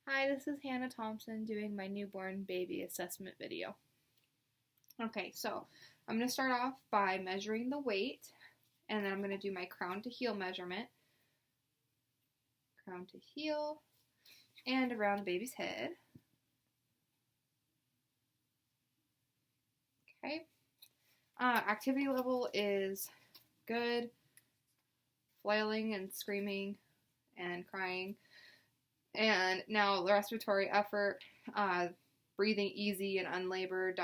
Hi, this is Hannah Thompson doing my newborn baby assessment video. Okay, so I'm going to start off by measuring the weight, and then I'm going to do my crown to heel measurement. Crown to heel, and around the baby's head. Okay. Activity level is good. Flailing and screaming and crying. And now the respiratory effort, breathing easy and unlabored,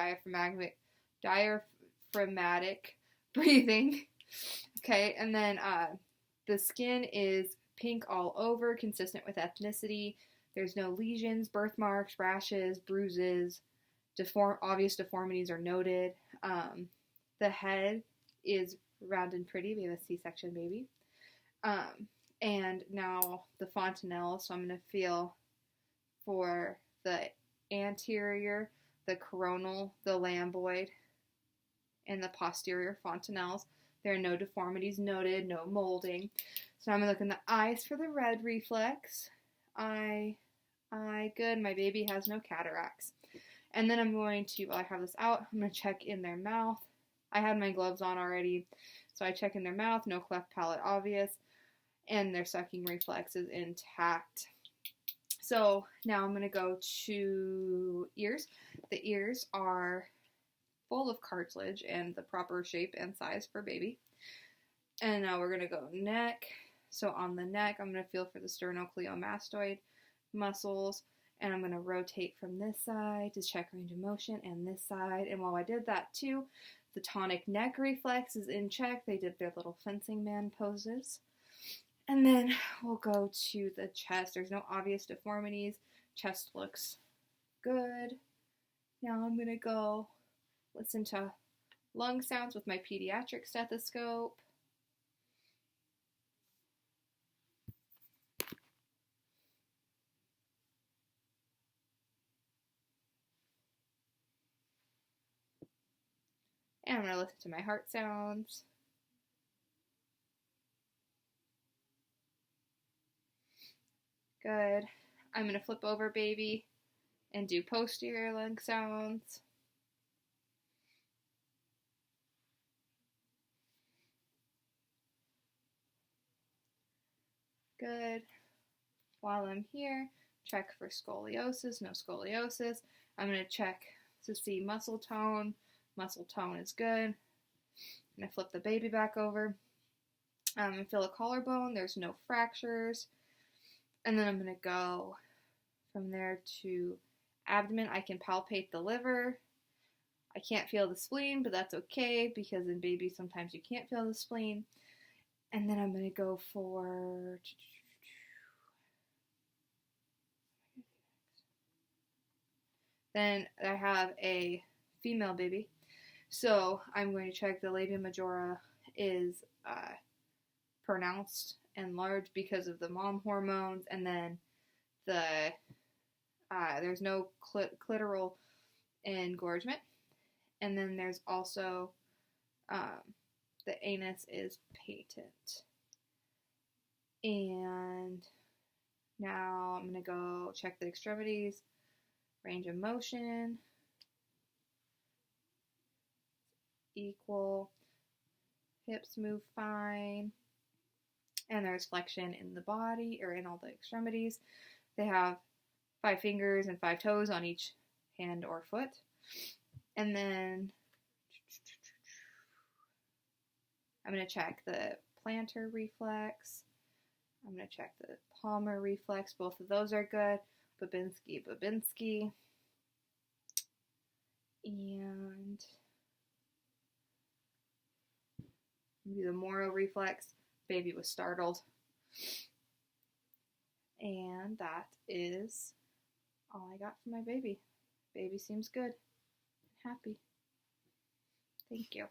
diaphragmatic breathing. Okay, and then the skin is pink all over, consistent with ethnicity. There's no lesions, birthmarks, rashes, bruises. Obvious deformities are noted. The head is round and pretty. We have a C-section baby. And now the fontanelle, so I'm going to feel for the anterior, the coronal, the lambdoid, and the posterior fontanelles. There are no deformities noted, no molding. So I'm going to look in the eyes for the red reflex. Eye, good. My baby has no cataracts. And then I'm going to, while I have this out, I'm going to check in their mouth. I had my gloves on already, so I check in their mouth, no cleft palate obvious, and their sucking reflex is intact. So now I'm going to go to ears. The ears are full of cartilage and the proper shape and size for baby. And now we're going to go neck. So on the neck, I'm going to feel for the sternocleidomastoid muscles, and I'm going to rotate from this side to check range of motion and this side. And while I did that too, the tonic neck reflex is in check. They did their little fencing man poses. And then we'll go to the chest. There's no obvious deformities. Chest looks good. Now I'm going to go listen to lung sounds with my pediatric stethoscope. And I'm going to listen to my heart sounds. Good. I'm going to flip over baby and do posterior lung sounds. Good. While I'm here, check for scoliosis, no scoliosis. I'm going to check to see muscle tone. Muscle tone is good. I'm going to flip the baby back over. And feel a collarbone. There's no fractures. And then I'm going to go from there to abdomen. I can palpate the liver. I can't feel the spleen, but that's okay because in babies sometimes you can't feel the spleen. And then I'm going to go for... Then I have a female baby. So I'm going to check the labia majora is pronounced and large because of the mom hormones, and then there's no clitoral engorgement, and then there's also the anus is patent. And now I'm going to go check the extremities, range of motion, equal, hips move fine, and there's flexion in the body, or in all the extremities. They have 5 fingers and 5 toes on each hand or foot. And then I'm going to check the plantar reflex. I'm going to check the palmar reflex. Both of those are good. Babinski. And do the Moro reflex. Baby was startled. And that is all I got for my baby. Baby seems good and happy. Thank you.